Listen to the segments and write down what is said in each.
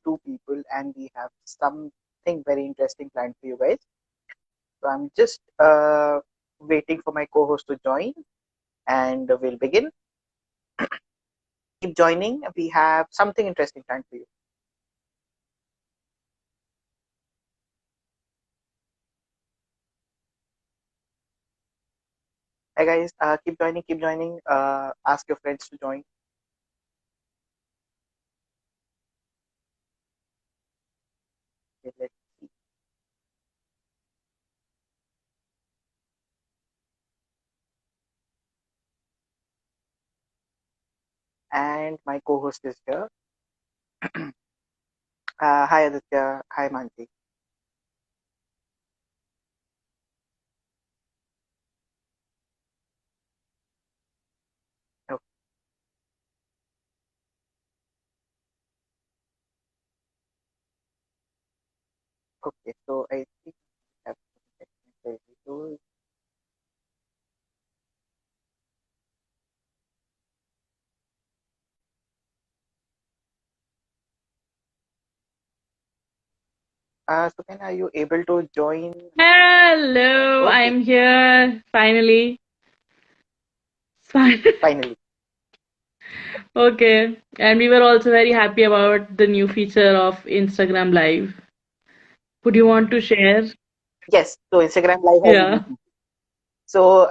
two people, and we have something very interesting planned for you guys. So I'm just waiting for my co-host to join, and we'll begin. Keep joining. We have something interesting planned for you. Hi guys, keep joining, keep joining. Ask your friends to join. Okay, let's see. And my co-host is here. Hi Aditya, hi Manti. Oh, okay, so I think we have some technical issues. So Ken, are you able to join? Hello, Okay, I'm here finally. Fine. finally. Okay, and we were also very happy about the new feature of Instagram Live. Would you want to share? Yes, so Instagram Live has a new Yeah. feature. So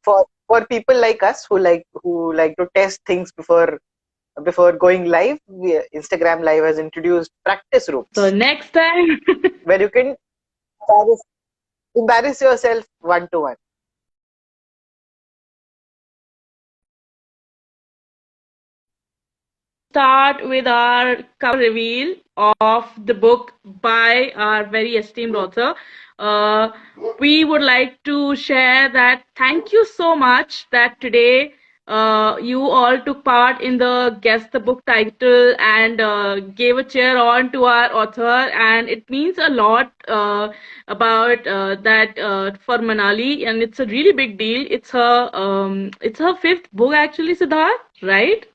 for people like us who like to test things before going live, Instagram Live has introduced practice So rooms next time, where you can embarrass yourself one to one. start with our cover reveal of the book by our very esteemed author. Uh, we would like to share that thank you so much that today you all took part in the guess the book title and gave a cheer on to our author, and it means a lot about that for Manali, and it's a really big deal. It's her fifth book actually, Siddharth, right?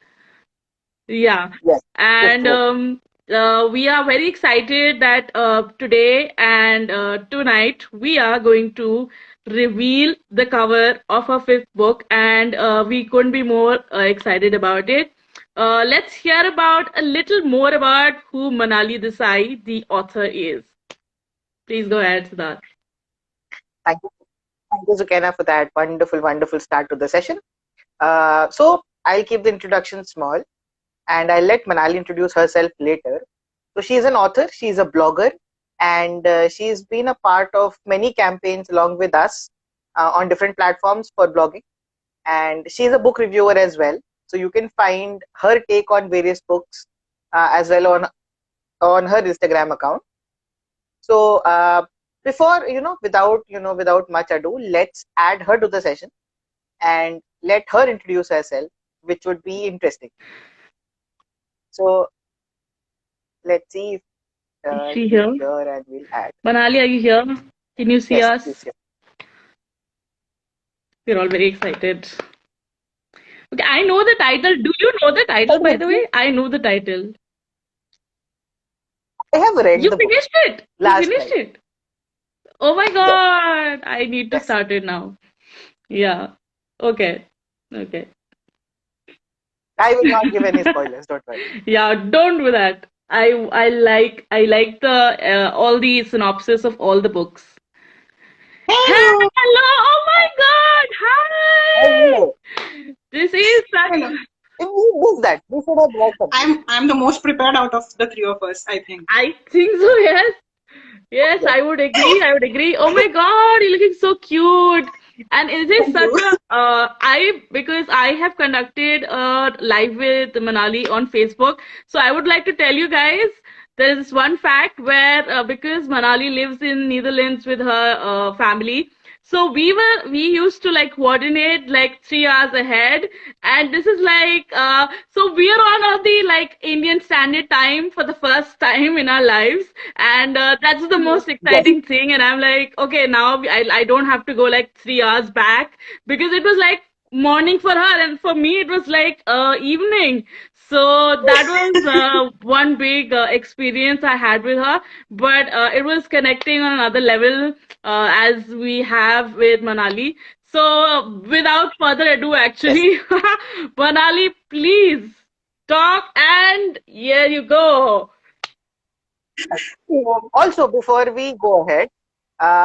Yeah, Yes, fifth and book. we are very excited that today and tonight we are going to reveal the cover of our fifth book, and we couldn't be more excited about it. Let's hear about a little more about who Manali Desai, the author, is. Please go ahead, Siddharth. Thank you, thank you, Zukaina, for that wonderful, wonderful start to the session. So I'll keep the introduction small, and I'll let Manali introduce herself later. So she's an author, she's a blogger, and she's been a part of many campaigns along with us on different platforms for blogging. And she's a book reviewer as well. So you can find her take on various books as well on her Instagram account. So before without much ado, let's add her to the session and let her introduce herself, which would be interesting. So let's see if Is she she's here? here, and we'll add. Manali, are you here? Can you see Yes, she's us? here. We're all very excited. Okay, I know the title. Do you know the title, by the Definitely, way? I know the title. I have read You the book finished it. You last finished night. it. Oh my Yes, God. I need to yes. start it now. Yeah. Okay. Okay. I will not give any spoilers. Don't worry. Yeah, don't do that. I like the all the synopsis of all the books. Hello, Hello. Oh my God. Hi. Hello. This is such. hello. We missed that. We should have brought something. I'm the most prepared out of the three of us, I think. I think so. Yes. Yes, Yes. I would agree. I would agree. Oh my God, you're looking so cute. And it is Thank such you. a because I have conducted a live with Manali on Facebook. So I would like to tell you guys there is one fact where because Manali lives in Netherlands with her family. So we used to like coordinate like 3 hours ahead, and this is like so we are on the like Indian Standard Time for the first time in our lives, and that's the most Yes. exciting thing. And I'm like, okay, now I don't have to go like 3 hours back because it was like morning for her, and for me it was like evening. So that was one big experience I had with her, but it was connecting on another level as we have with Manali. So without further ado, Yes. actually, Manali, please talk, and here you go. So also, before we go ahead,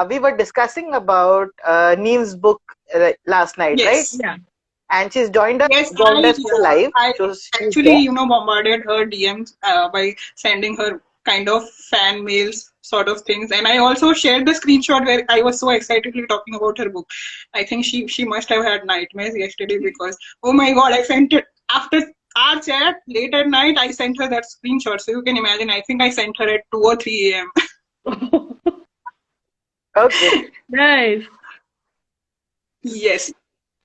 we were discussing about Neem's book last night, right? Yes. Yeah. And she's Yes, joined us for the live. I So she's actually, there. bombarded her DMs by sending her kind of fan mails sort of things. And I also shared the screenshot where I was so excitedly talking about her book. I think she must have had nightmares yesterday because, oh my God, I sent it after our chat late at night. I sent her that screenshot. So you can imagine, I think I sent her at 2 or 3 a.m. Okay. Nice. Yes.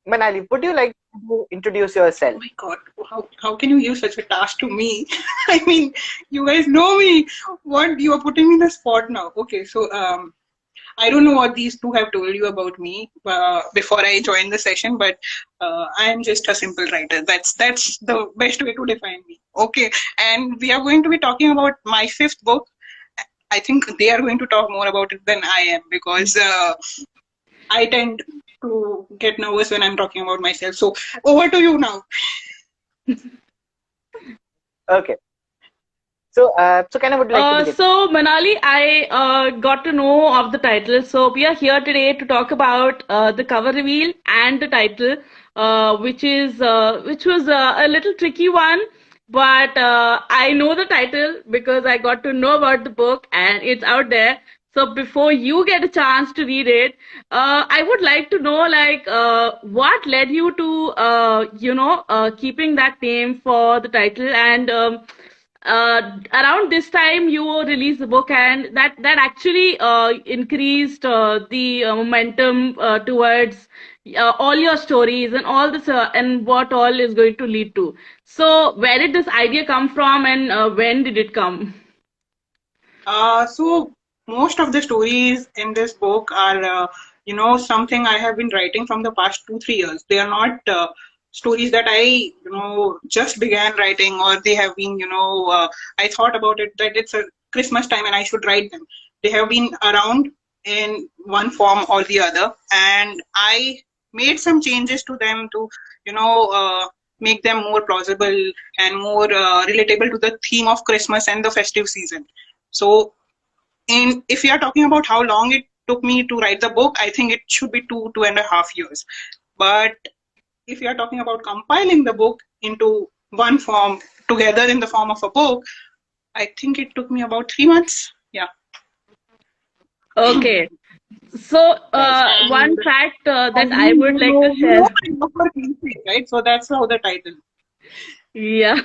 Manali, would you like to introduce yourself? Oh my God, how can you give such a task to me? I mean, you guys know me. What you are putting me in the spot now? Okay, so I don't know what these two have told you about me before I joined the session, but I am just a simple writer. That's the best way to define me. Okay, and we are going to be talking about my fifth book. I think they are going to talk more about it than I am because I tend to get nervous when I'm talking about myself. So over to you now. Okay. So Kenna, would you like to begin? So Manali, I got to know of the title. So we are here today to talk about the cover reveal and the title, which was a little tricky one. But I know the title because I got to know about the book and it's out there. So before you get a chance to read it, I would like to know like what led you to keeping that name for the title and around this time you released the book and that actually increased the momentum towards all your stories and all this and what all is going to lead to. So where did this idea come from and when did it come? So most of the stories in this book are, something I have been writing from the past 2, 3 years. They are not stories that I, just began writing, or they have been, I thought about it that it's a Christmas time and I should write them. They have been around in one form or the other, and I made some changes to them to, make them more plausible and more relatable to the theme of Christmas and the festive season. So, and if we are talking about how long it took me to write the book, I think it should be 2.5 years. But if we are talking about compiling the book into one form together in the form of a book, I think it took me about 3 months. Yeah. Okay, so Nice. one And fact I that I mean, would like to you know share. I love her cliché, right? So that's how the title. Yeah.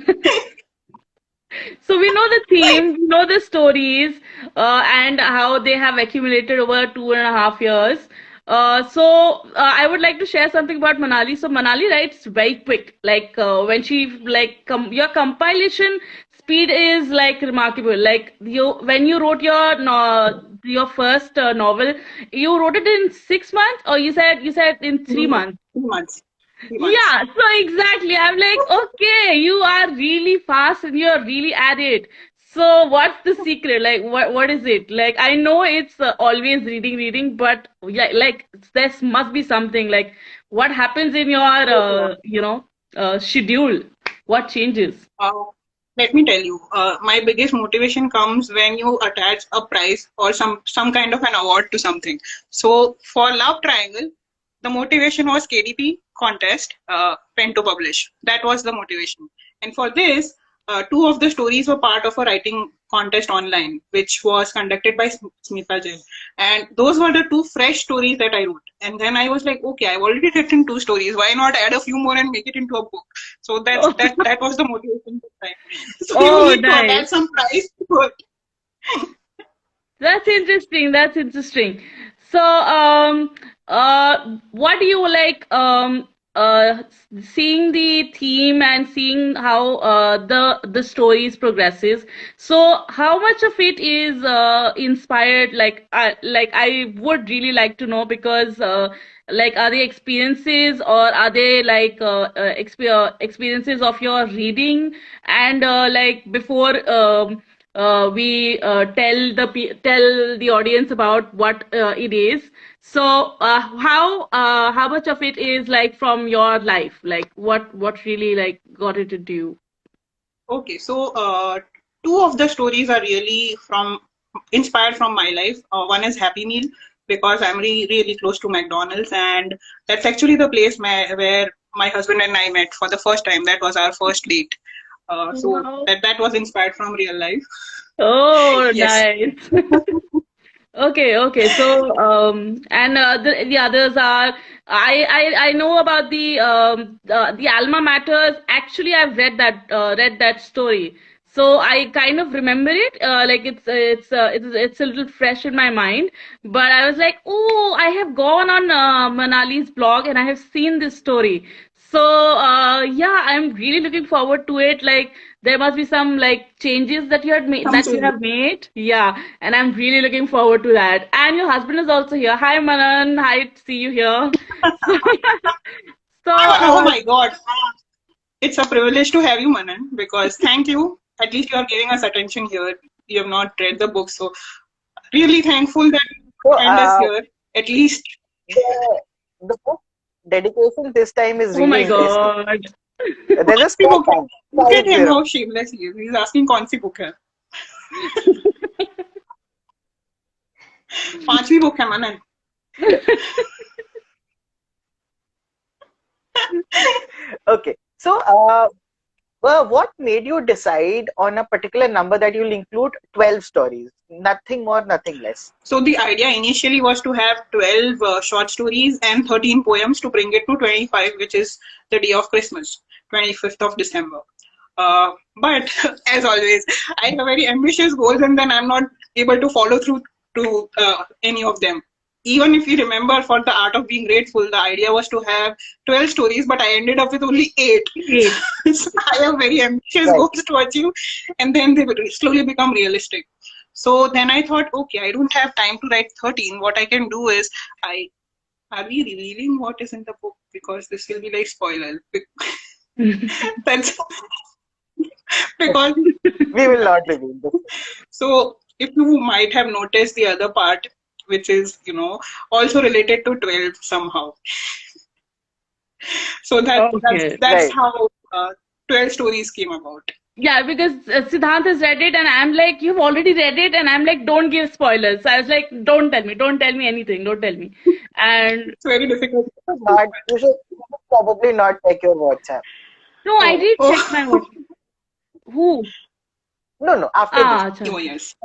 So we know the theme, we know the stories, and how they have accumulated over 2.5 years. I would like to share something about Manali. So Manali writes very quick. Like when she like your compilation speed is like remarkable. Like you when you wrote your first novel, you wrote it in 6 months, or you said in 3 months. 3 months. 3 months. Yeah, so exactly. I'm like, okay, you are really fast and you're really at it. So what's the secret? Like, what is it? Like, I know it's always reading, but yeah, like there must be something. Like, what happens in your schedule? What changes? Uh, Let me tell you, my biggest motivation comes when you attach a prize or some kind of an award to something. So for Love Triangle, the motivation was KDP contest, pen to publish. That was the motivation. And for this, two of the stories were part of a writing contest online, which was conducted by Smita Jain. And those were the two fresh stories that I wrote. And then I was like, okay, I've already written two stories. Why not add a few more and make it into a book? So that was the motivation this time. So you Oh, need to nice. attach some price to it. That's interesting. That's interesting. So, what do you like? seeing the theme and seeing how the stories progresses. So how much of it is inspired? Like I would really like to know, because like, are they experiences, or are they like experiences of your reading? And like, before we tell the audience about what it is. So how much of it is like from your life? Like, what really like got it into you? Okay, so two of the stories are really from inspired from my life. One is Happy Meal, because I'm really close to McDonald's, and that's actually the place where my husband and I met for the first time. That was our first date. So Wow. that was inspired from real life. Oh, Yes, nice. Okay, okay. So, and the others are, I know about the Alma Matters. Actually, I've read that story. So I kind of remember it. Like, it's a little fresh in my mind. But I was like, oh, I have gone on Manali's blog and I have seen this story. So yeah, I'm really looking forward to it. Like, there must be some like changes that some changes. Yeah, and I'm really looking forward to that. And your husband is also here. Hi, Manan. Hi, to see you here. So, so Oh my God, it's a privilege to have you, Manan. Because thank you. At least you are giving us attention here. You have not read the book, so really thankful that you So find us here. At least. the book dedication this time is oh really my interesting. God. There's a कौन सी small book है? time, Look at him 50. how shameless he is. He's asking कौन सी book है? पांचवी book है मनन. Okay. So, well, what made you decide on a particular number that you'll include 12 stories? Nothing more, nothing less. So the idea initially was to have 12 short stories and 13 poems to bring it to 25, which is the day of Christmas, 25th of December. But as always, I have very ambitious goals and then I'm not able to follow through to any of them. Even if you remember, for the art of being grateful, the idea was to have 12 stories, but I ended up with only 8. Great. So I have very ambitious Right. goals to achieve, and then they will slowly become realistic. So then I thought, okay, I don't have time to write 13. What I can do is, are we revealing what is in the book? Because this will be like spoiler. That's because We will not reveal this. so if you might have noticed the other part, which is, also related to 12 somehow. So Okay. that's Right. how 12 stories came about. Yeah, because Siddhant has read it, and I'm like, you've already read it, and I'm like, don't give spoilers. So I was like, don't tell me anything, don't tell me. And It's very difficult. You should probably not check your WhatsApp. no, I Oh, did oh, check my WhatsApp. Who? No, no, after this. Ah, acha, oh acha. yes.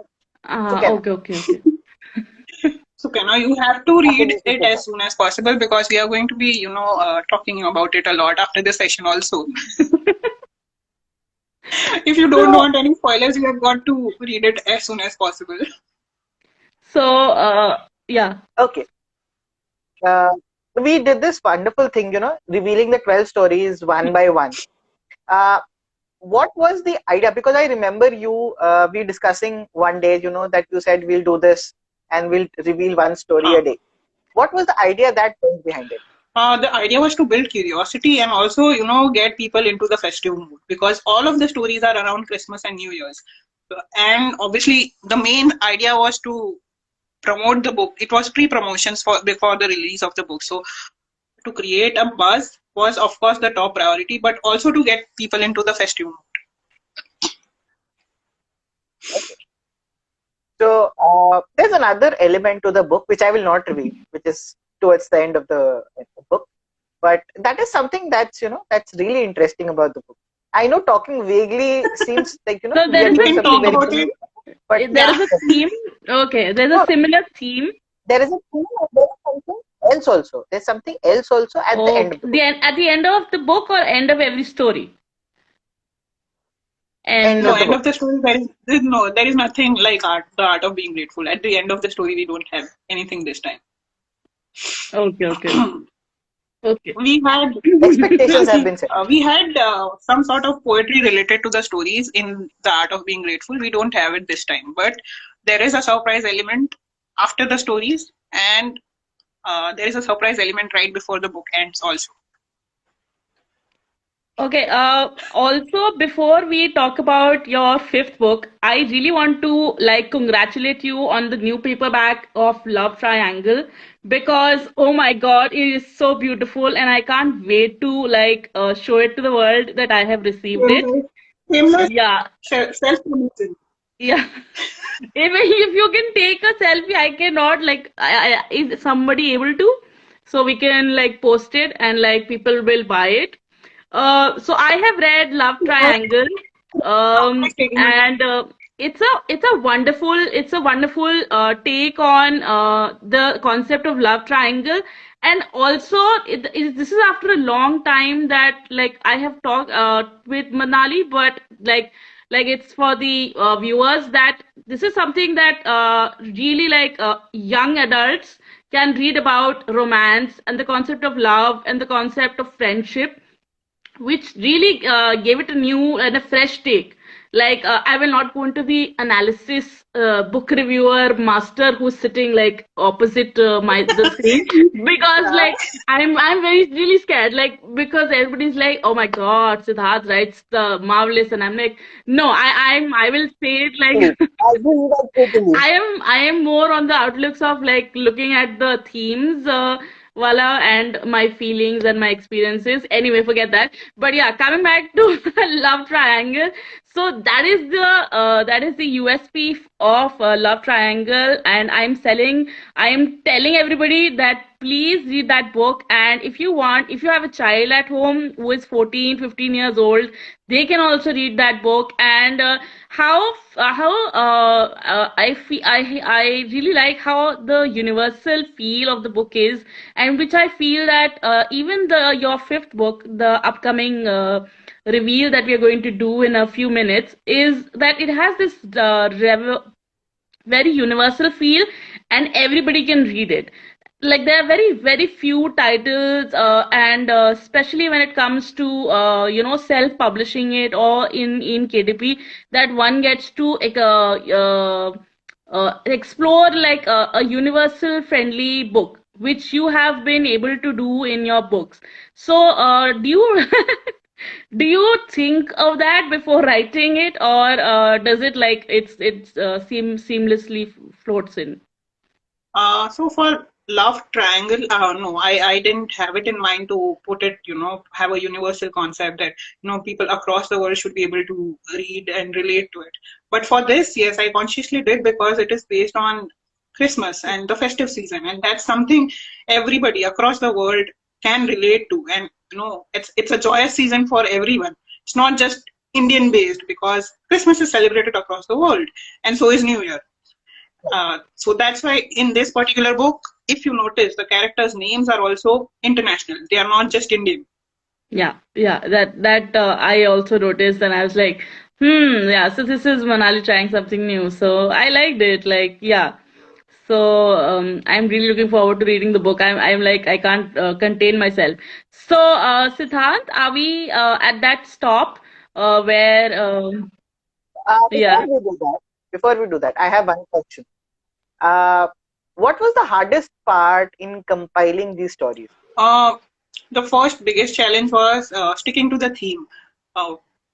Sukena. Okay, okay, okay. So Kenna, you have to After read this, it Sukena. as soon as possible because we are going to be, talking about it a lot after this session also. If you don't So, want any spoilers, you have got to read it as soon as possible. yeah. Okay. Uh, we did this wonderful thing, revealing the 12 stories one by one. Uh, what was the idea? Because I remember we discussing one day, that you said we'll do this and we'll reveal one story a Huh. day. What was the idea that went behind it? The idea was to build curiosity and also, get people into the festive mood because all of the stories are around Christmas and New Year's. And obviously, the main idea was to promote the book. It was pre-promotions before the release of the book. So to create a buzz was, of course, the top priority, but also to get people into the festive mood. Okay. So there's another element to the book which I will not reveal, which is towards the end of the book. But that is something that's really interesting about the book. I know talking vaguely seems like So we there are is We doing can something talk very about similar, it. but there Yeah. is a theme. Okay, there's a no, similar theme. there is a theme and there is something else also. There's something else also at the end Okay, of the book. at the end of the book, or end of every story? End End No, of of the end the. book. of the story, there is nothing like the art of being grateful. At the end of the story, we don't have anything this time. Okay, okay. Okay. We had Expectations have been set. we had some sort of poetry related to the stories in the art of being grateful. We don't have it this time, but there is a surprise element after the stories, and there is a surprise element right before the book ends also. Okay, also before we talk about your fifth book, I really want to like congratulate you on the new paperback of Love Triangle because oh my God, it is so beautiful and I can't wait to like show it to the world that I have received it. Shameless, shameless Yeah, self-promotion. yeah. If you can take a selfie, I cannot like is somebody able to? So we can like post it and like people will buy it. So I have read Love Triangle, Taking a and it's a wonderful take on the concept of love triangle, and also this is after a long time that like I have talked with Manali, but like it's for the viewers that this is something that really like young adults can read about romance and the concept of love and the concept of friendship, which really gave it a new and a fresh take. Like I will not go into the analysis book reviewer master who's sitting like opposite my the screen because Uh, like I'm very really scared like because everybody's like oh my god Siddharth writes the marvelous and I'm like no I will say it Totally. like I agree with that totally. I am more on the outlooks of like looking at the themes wala and my feelings and my experiences. Anyway, forget that. But yeah, coming back to Love Triangle. So that is the USP of Love Triangle, and I am telling everybody that please read that book. And if you have a child at home who is 14, 15 years old, they can also read that book. And I really like how the universal feel of the book is, and which I feel that even the your fifth book, the upcoming reveal that we are going to do in a few minutes, is that it has this very universal feel and everybody can read it. Like there are very few titles and especially when it comes to self publishing it or in KDP, that one gets to explore like a universal friendly book which you have been able to do in your books. So do you do you think of that before writing it, or does it like seamlessly floats in? So for love triangle, no, I didn't have it in mind to put it, have a universal concept that, people across the world should be able to read and relate to it. But for this, yes, I consciously did because it is based on Christmas and the festive season. And that's something everybody across the world can relate to. And, it's a joyous season for everyone. It's not just Indian based because Christmas is celebrated across the world and so is New Year. So that's why in this particular book, if you notice, the characters' names are also international. They are not just Indian. Yeah, that I also noticed, and I was like, yeah. So this is Manali trying something new. So I liked it. Like, yeah. So I'm really looking forward to reading the book. I'm like I can't contain myself. So Siddhant, are we at that stop where before yeah. we do that, I have one question. Uh, what was the hardest part in compiling these stories? Uh, the first biggest challenge was sticking to the theme,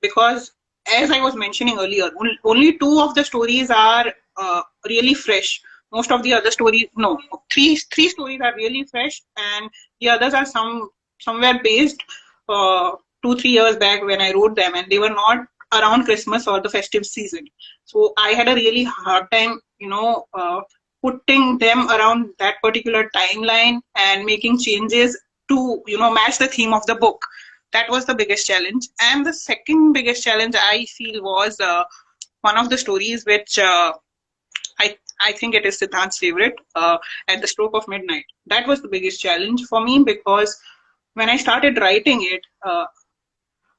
because as I was mentioning earlier, only two of the stories are really fresh. Most of the other stories, no, three stories are really fresh, and the others are somewhere based uh, 2 3 years back when I wrote them, and they were not around Christmas or the festive season. So I had a really hard time, putting them around that particular timeline and making changes to match the theme of the book. That was the biggest challenge. And the second biggest challenge I feel was one of the stories which I think it is Siddhant's favorite, At the Stroke of Midnight. That was the biggest challenge for me because when I started writing it,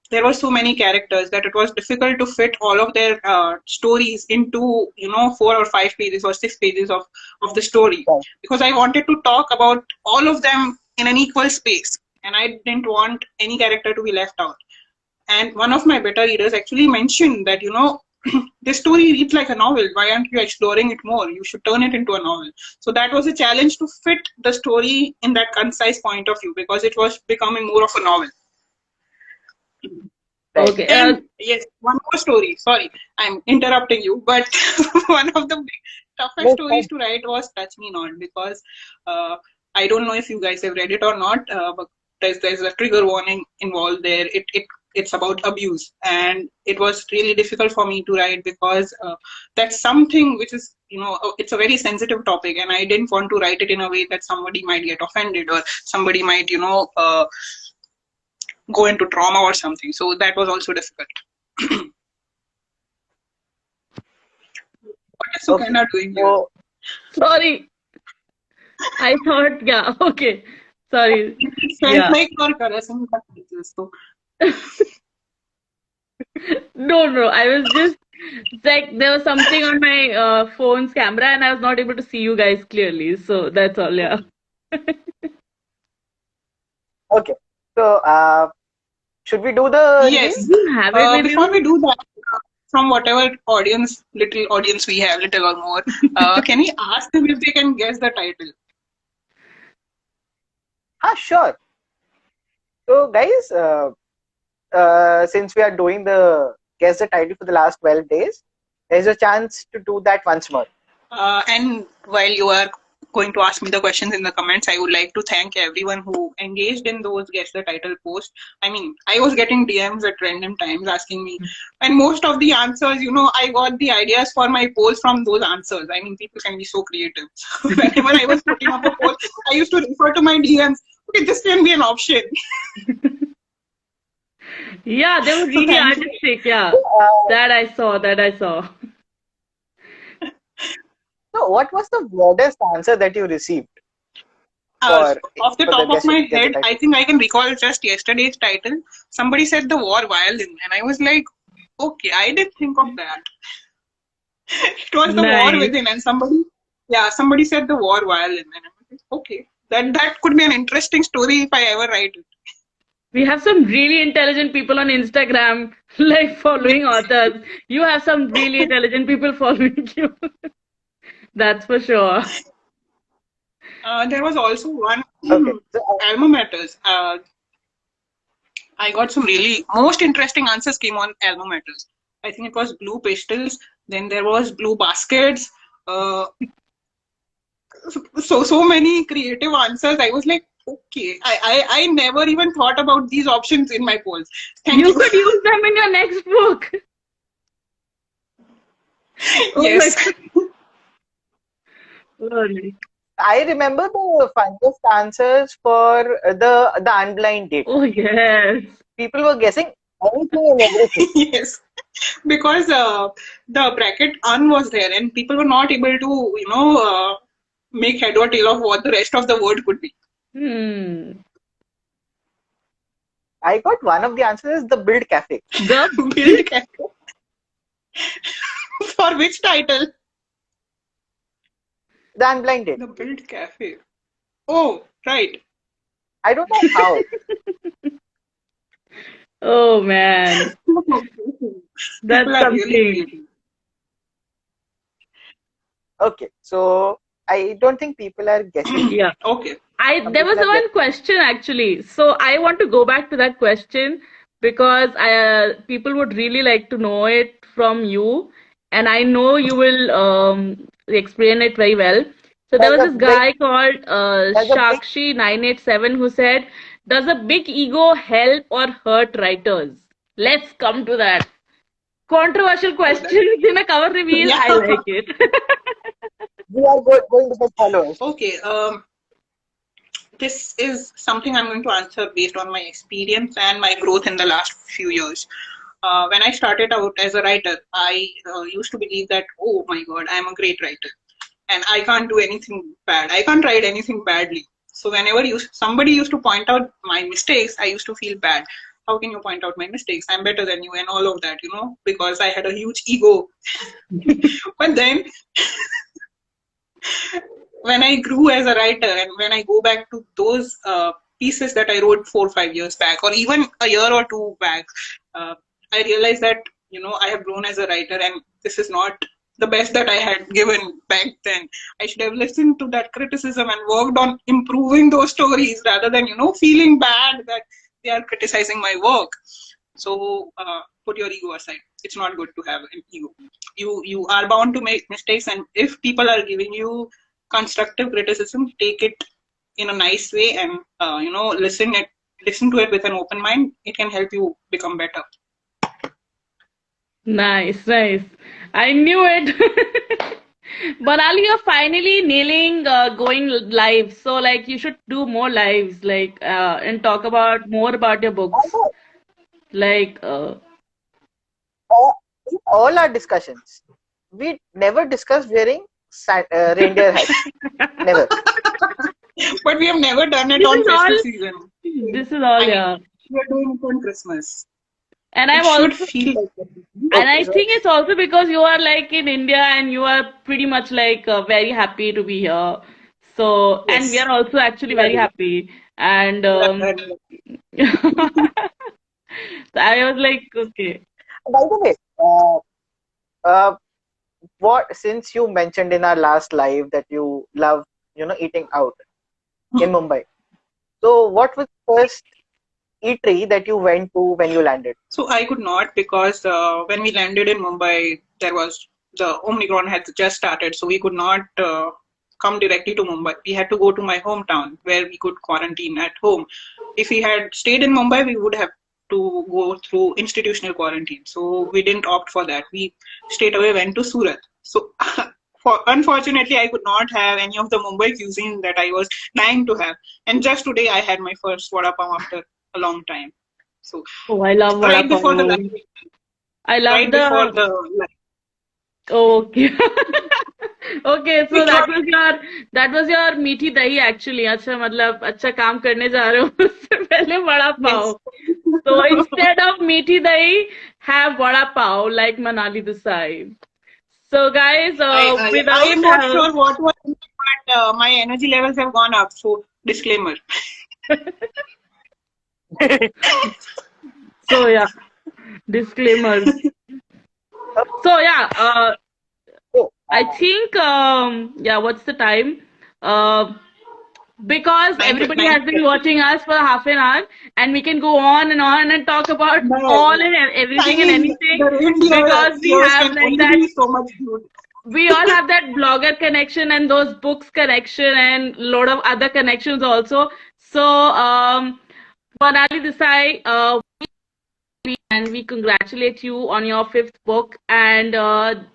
there were so many characters that it was difficult to fit all of their stories into 4 or 5 pages or 6 pages of the story, Right. because I wanted to talk about all of them in an equal space. and I didn't want any character to be left out. And one of my beta readers actually mentioned that, this story reads like a novel. Why aren't you exploring it more? You should turn it into a novel. So that was a challenge to fit the story in that concise point of view, because it was becoming more of a novel. Right. Okay. And yes, one more story. Sorry, I'm interrupting you, but one of the toughest Yes, stories to write was Touch Me Not, because I don't know if you guys have read it or not, but there's a trigger warning involved there. It's about abuse, and it was really difficult for me to write, because that's something which is, it's a very sensitive topic, and I didn't want to write it in a way that somebody might get offended, or somebody might, go into trauma or something. So that was also difficult. What is Sukaina doing here? So, Sorry. I thought, yeah, okay. Sorry. It felt Yeah. like you're caressing the pieces. So No. I was just like, there was something on my phone's camera and I was not able to see you guys clearly. So that's all, yeah. okay. So, should we do the yes, reveal? You have it with before you? we do that, from whatever little audience we have, little or more, can we ask them if they can guess the title? Sure. So, guys, since we are doing the guess the title for the last 12 days, there's a chance to do that once more. And while you are going to ask me the questions in the comments, I would like to thank everyone who engaged in those guess the title posts. I mean, I was getting DMs at random times asking me, and most of the answers, I got the ideas for my polls from those answers. I mean, people can be so creative. So whenever I was putting up a poll, I used to refer to my DMs. Okay, this can be an option. Yeah, they were So really thank you. artistic. Yeah, that I saw. So, what was the weirdest answer that you received? Off the for top of my guess the head, title? I think I can recall just yesterday's title. Somebody said the war violin, and I was like, okay, I didn't think of that. It was the war Nice. within, and somebody said the war violin, and I was like, okay, that could be an interesting story if I ever write it. We have some really intelligent people on Instagram, like following authors. You have some really intelligent people following you. That's for sure. There was also one Okay. So, alma maters. I got some really most interesting answers came on alma maters. I think it was blue pistols. Then there was blue baskets. So many creative answers. I was like, okay, I never even thought about these options in my polls. Thank You you. could use them in your next book. Oh Yes. my God. I remember the funniest answers for the unblind date. Oh yes. People were guessing anything and everything. Yes. Because the bracket un was there, and people were not able to, make head or tail of what the rest of the word could be. I got one of the answers the Build Cafe. The Build cafe. For which title? The unblind date. The Build Cafe. Oh, right. I don't know how. Oh man. That's People are really something. creative. Okay, so I don't think people are guessing. Yeah. Okay. There was one question actually. So I want to go back to that question because people would really like to know it from you, and I know you will explain it very well. So there was this guy called Shakshi987 who said, "Does a big ego help or hurt writers?" Let's come to that. Controversial questions in a cover reveal. Yeah. I like it. We are going to get followers. Okay. This is something I'm going to answer based on my experience and my growth in the last few years. When I started out as a writer, I used to believe that, oh my God, I'm a great writer and I can't do anything bad. I can't write anything badly. So whenever somebody used to point out my mistakes, I used to feel bad. How can you point out my mistakes? I'm better than you and all of that, because I had a huge ego. But then when I grew as a writer and when I go back to those pieces that I wrote 4 or 5 years back, or even a year or two back, uh, I realized that I have grown as a writer, and this is not the best that I had given back then. I should have listened to that criticism and worked on improving those stories rather than feeling bad that they are criticizing my work. So put your ego aside. It's not good to have an ego. You are bound to make mistakes, and if people are giving you constructive criticism, take it in a nice way, and listen to it with an open mind. It can help you become better. Nice, nice. I knew it. Banali, you're finally nailing going live. So, like, you should do more lives, like, and talk about more about your books. Like, In all our discussions, we never discussed wearing reindeer hats. Never. But we have never done it this on is all. festive season. This is all, I mean, yeah. we are doing it on Christmas. And It I've should also, feel like that. and I Okay, so think it's also because you are like in India and you are pretty much like very happy to be here. So, and we Yes. are also actually very Right. happy. And Right. so I was like, okay. by the way, uh, what since you mentioned in our last live that you love, eating out in Mumbai. So, what was the first eatery that you went to when you landed? So I could not, because when we landed in Mumbai, there was the Omicron had just started, so we could not come directly to Mumbai. We had to go to my hometown where we could quarantine at home. If we had stayed in Mumbai, we would have to go through institutional quarantine. So we didn't opt for that. We straight away went to Surat. So unfortunately, I could not have any of the Mumbai cuisine that I was dying to have. And just today, I had my first vada pav after a long time. So Oh, I love vada right pav. before the live, I love right before the. the live, Okay. Okay, so we that got was your मीठी दही actually. अच्छा मतलब अच्छा काम करने जा रहे हो उससे पहले vada yes. Pav. So instead of meaty dahi, have vada pav like Manali Desai. So guys, I without am not sure what was, but my energy levels have gone up. So disclaimer. so yeah, disclaimers. So yeah, So, I think yeah, what's the time? Uh, because Nine everybody nine. has been watching us for half an hour, and we can go on and talk about No, all no. and I everything and mean, anything, the reindeer because we ears have can like only that. be so much good. We all have that blogger connection and those books connection and lot of other connections also. So, Manali Desai, and we congratulate you on your fifth book, and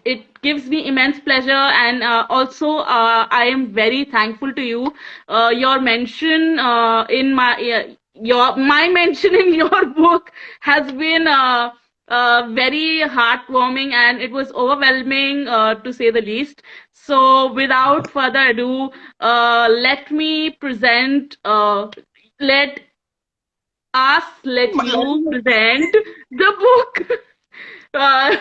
it gives me immense pleasure, and also I am very thankful to you. Your mention in my mention in your book has been very heartwarming, and it was overwhelming to say the least. So without further ado, let me present let let you My- present the book. Uh,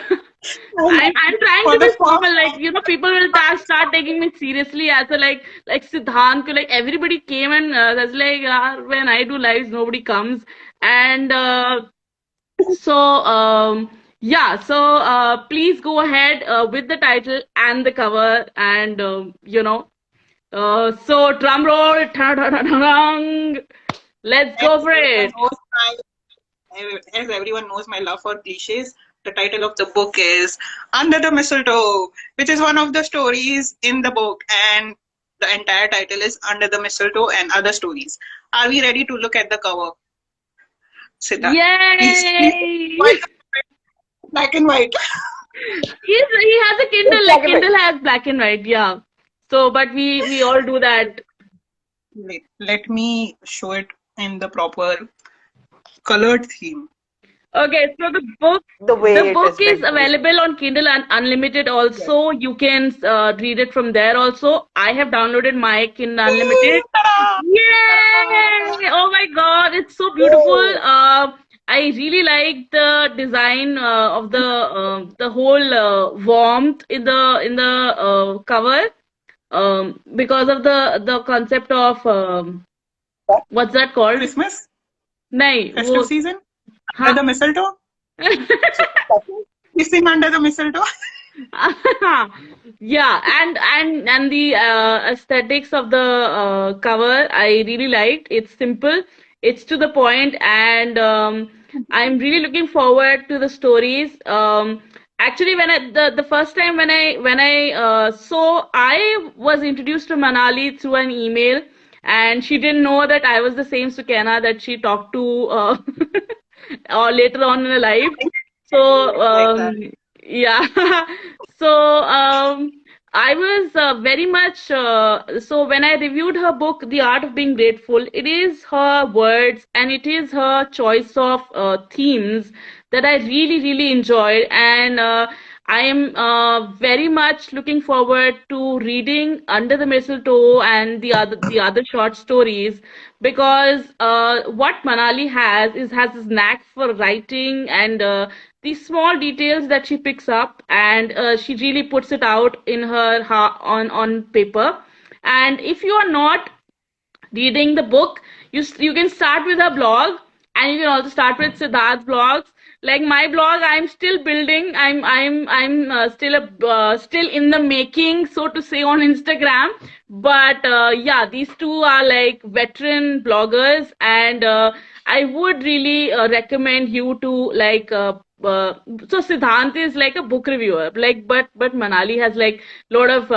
I'm trying For to be the formal, first like people will start taking me seriously as a like Siddhant, like everybody came and that's like when I do lives nobody comes, and so yeah, so please go ahead with the title and the cover, and so drum roll, let's as go for everyone it. knows, as everyone knows my love for cliches, the title of the book is Under the Mistletoe, which is one of the stories in the book, and the entire title is Under the Mistletoe and Other Stories. Are we ready to look at the cover, Siddharth? Please, Yay! black and white. He has a it's Kindle, like black and white. Kindle has black and white, yeah. So, but we all do that. Let me show it in the proper colored theme. Okay, so The the way it book is is meant to be. available on Kindle Unlimited Yes. also. You can read it from there also. I have downloaded my Kindle Unlimited. Ta-da! Yay! Ta-da! Oh my God, it's so beautiful. Yay! I really like the design of the whole warmth in the cover because of the concept of What's that called? Christmas? नहीं Festive वो season? हाँ Under the mistletoe? So, Kissing under the mistletoe? yeah, and the aesthetics of the cover I really liked. It's simple, it's to the point, and I'm really looking forward to the stories. Actually, when the first time when I I was introduced to Manali through an email, and she didn't know that I was the same Sukena that she talked to or later on in her life. So Like that. yeah, so I was very much so when I reviewed her book, The Art of Being Grateful, it is her words and it is her choice of themes that I really enjoyed, and I am very much looking forward to reading Under the Mistletoe and the other short stories, because what Manali has this knack for writing, and these small details that she picks up, and she really puts it out in her on paper. And if you are not reading the book, you can start with her blog, and you can also start with Siddharth's blogs. Like my blog, I'm still building. I'm still in the making, so to say, on Instagram. But yeah, these two are like veteran bloggers, and I would really recommend you to like. So Siddhant is like a book reviewer, like but Manali has like lot of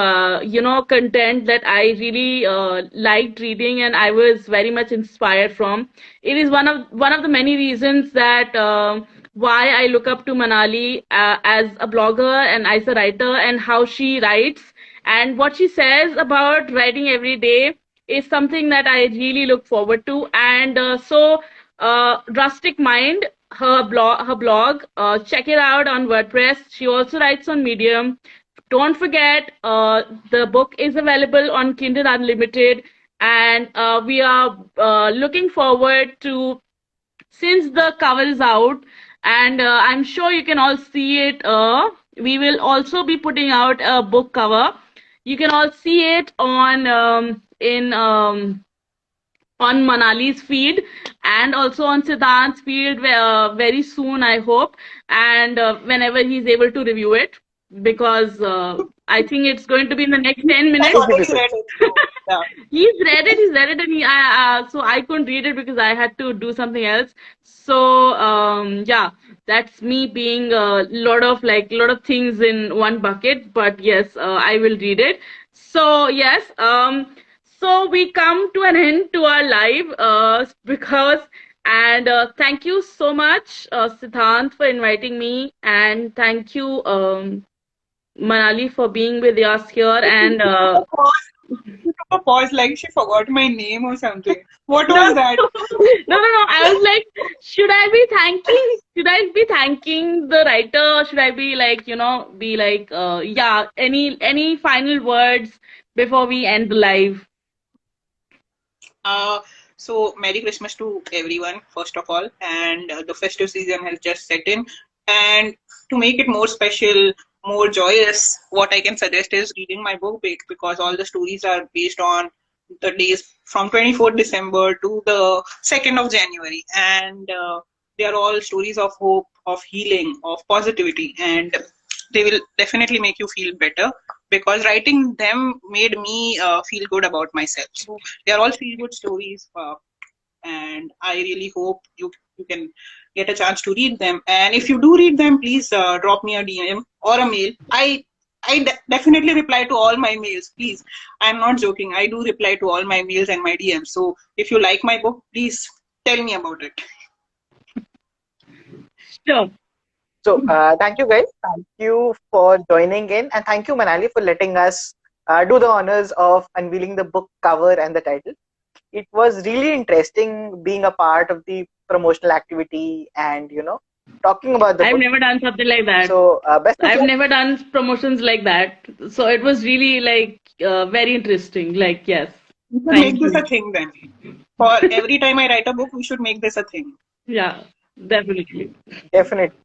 content that I really liked reading, and I was very much inspired from. It is one of the many reasons that why I look up to Manali as a blogger and as a writer, and how she writes and what she says about writing every day is something that I really look forward to. And Rustic Mind, her blog, check it out on WordPress. She also writes on Medium. Don't forget, the book is available on Kindle Unlimited, and we are looking forward to, since the cover is out, and I'm sure you can all see it. We will also be putting out a book cover. You can all see it on Manali's feed, and also on Siddhant's feed very soon, I hope, and whenever he's able to review it, because I think it's going to be in the next 10 I minutes. already read it. So, yeah. He's read it, and so I couldn't read it because I had to do something else. So yeah, that's me being a lot of things in one bucket. But yes, I will read it. So yes, so we come to an end to our live, because, and thank you so much, Siddhant, for inviting me, and thank you, Manali, for being with us here, and She took a pause like she forgot my name or something. What no, was that? no. I was like, should I be thanking the writer? Or should I be like, yeah, any final words before we end the live? So Merry Christmas to everyone, first of all, and the festive season has just set in. And to make it more special, more joyous, what I can suggest is reading my book because all the stories are based on the days from 24th December to the 2nd of January, and they are all stories of hope, of healing, of positivity, and they will definitely make you feel better because writing them made me feel good about myself. So they are all feel good stories, and I really hope you can get a chance to read them. And if you do read them, please drop me a DM or a mail. I definitely reply to all my mails. Please, I'm not joking. I do reply to all my mails and my DMs. So if you like my book, please tell me about it. Sure. So thank you guys. Thank you for joining in, and thank you Manali for letting us do the honors of unveiling the book cover and the title. It was really interesting being a part of the promotional activity and talking about the I've book. never done something like that. So best of I've luck. never done promotions like that. So it was really like very interesting. Like, yes. We should Thank make this you. a thing then. For every time I write a book, we should make this a thing. Yeah, definitely. Definitely.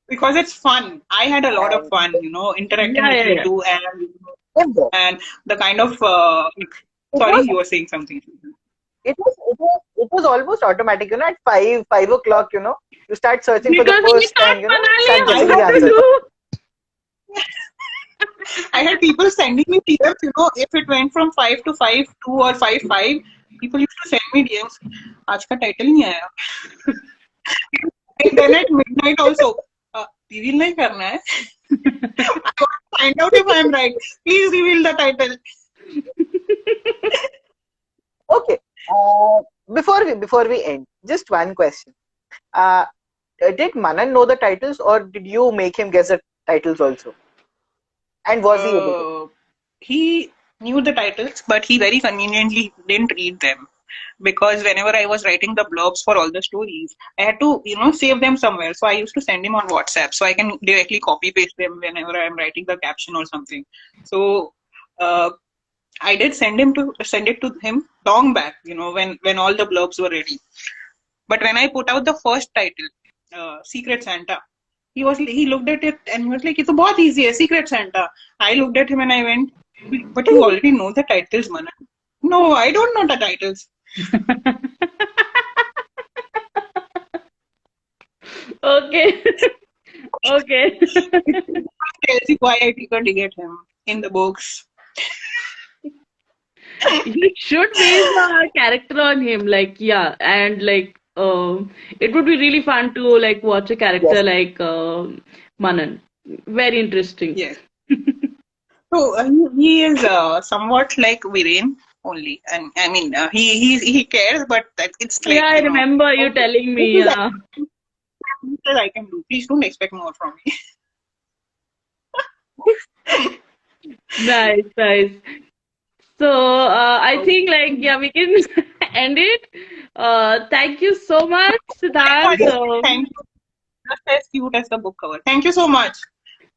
Because it's fun. I had a lot of And fun, interacting Yeah, with yeah, you yeah. two, same there. and the kind of It sorry, was you were saying something. it was almost automatic. At 5 o'clock, you start searching for the Because we first thought and Manali start I guessing how the had to answer. do. I had people sending me DMs, if it went from 5 to 5:2 or 5:5, people used to send me DMs. आज का title नहीं आया. And then at midnight also, reveal नहीं करना है. I want to find out if I'm right. Please reveal the title. Okay. Before we end, just one question. Did Manan know the titles, or did you make him guess the titles also? And was he able to? He knew the titles, but he very conveniently didn't read them. Because whenever I was writing the blogs for all the stories, I had to, save them somewhere. So I used to send him on WhatsApp so I can directly copy paste them whenever I'm writing the caption or something. So I did send it to him long back, when all the blurbs were ready. But when I put out the first title, Secret Santa, he looked at it and he was like, "It's a बहुत easy है, Secret Santa." I looked at him and I went, "But you already know the titles, Manan." No, I don't know the titles. Okay. Okay. Tells you why I figured to get him in the books. You should base a character on him, and it would be really fun to watch a character Yes. like Manan. Very interesting. Yes. So he is somewhat like Viren only, and I mean he cares, but it's like Yeah, I remember you okay, telling this me. is Yeah. that I can do. Please don't expect more from me. Nice, nice. So I think we can end it. Thank you so much, Siddharth. Thank you. Just as cute as the book cover. Thank you so much.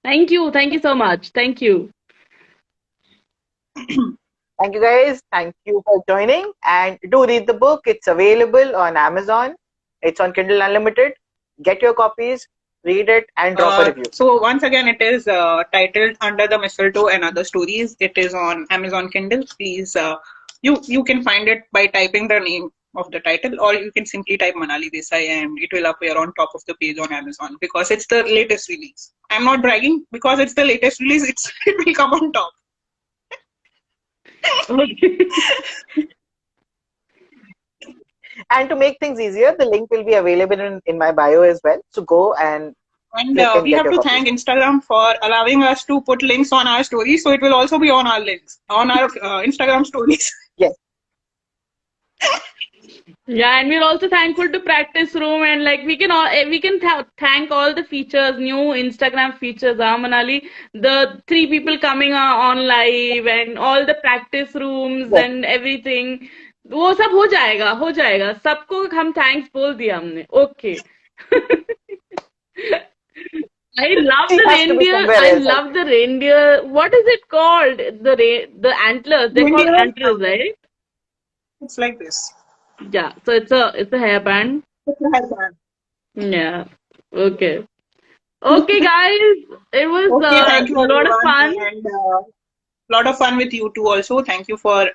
Thank you so much. Thank you. Thank you, guys. Thank you for joining. And do read the book. It's available on Amazon. It's on Kindle Unlimited. Get your copies, read it, and drop a review. So once again, it is titled Under the Mistletoe and Other Stories. It is on Amazon Kindle. Please, you can find it by typing the name of the title, or you can simply type Manali Desai and it will appear on top of the page on Amazon because it's the latest release. I'm not bragging because it's the latest release. It will come on top. Okay. And to make things easier, the link will be available in my bio as well. So go and And click and we get have your to copies. thank Instagram for allowing us to put links on our stories. So it will also be on our links, on our Instagram stories. Yes. Yeah, and we're also thankful to Practice Room, and we can thank all the features, new Instagram features, Manali, the 3 people coming on live, and all the practice rooms Yes. and everything. वो सब हो जाएगा सबको हम thanks बोल दिया हमने okay I love She the has to be reindeer. somewhere I else. love the reindeer. What is it called? The antlers. They're called Reindeer, antlers, right? it's like this. Yeah. So it's a hairband. It's a hairband. Yeah. Okay. Okay, guys. It was Okay, thank you a lot of everyone, fun. and lot of fun with you too. Also, thank you for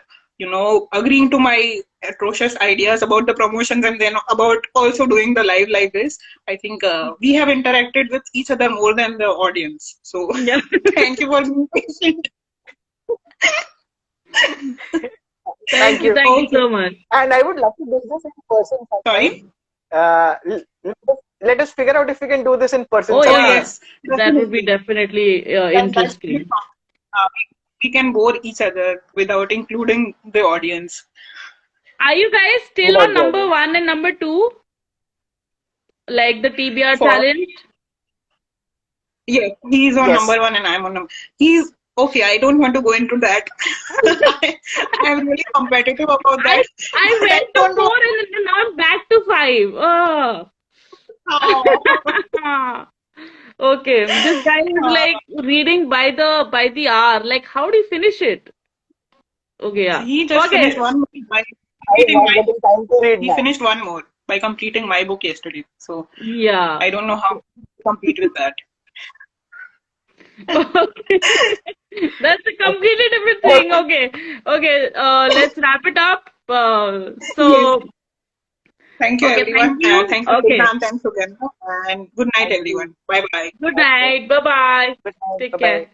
agreeing to my atrocious ideas about the promotions and then about also doing the live like this. I think we have interacted with each other more than the audience. So Yeah. thank you for being patient. Thank you. Thank you so much. And I would love to do this in person sometime. Sorry. Let us figure out if we can do this in person Oh sometime. yeah, yes, that would be definitely That's really interesting. fun. We can bore each other without including the audience. Are you guys still Without on the number audience. 1 and number 2? Like the TBR For challenge? yeah, he's on Yes. number 1 and I'm on number. He's okay. I don't want to go into that. I'm really competitive about that. I But I went to don't know 4 and then now I'm back to 5. Oh. how. Okay, this guy is like reading by the hour. Like, how do you finish it? Okay, yeah. He just Okay, finished one more by I'm completing not my. getting time to read He now. finished one more by completing my book yesterday. So yeah. I don't know how to compete with that. Okay. That's a completely different thing. Okay, let's wrap it up. Yes. So, Thank you, okay, thank everyone. you. Thanks, Okay, Shubham. Thanks, Sugandha. And good night, Thank everyone. you. Bye bye. good Thank you. night. Bye bye. Good night. Take Bye bye. care.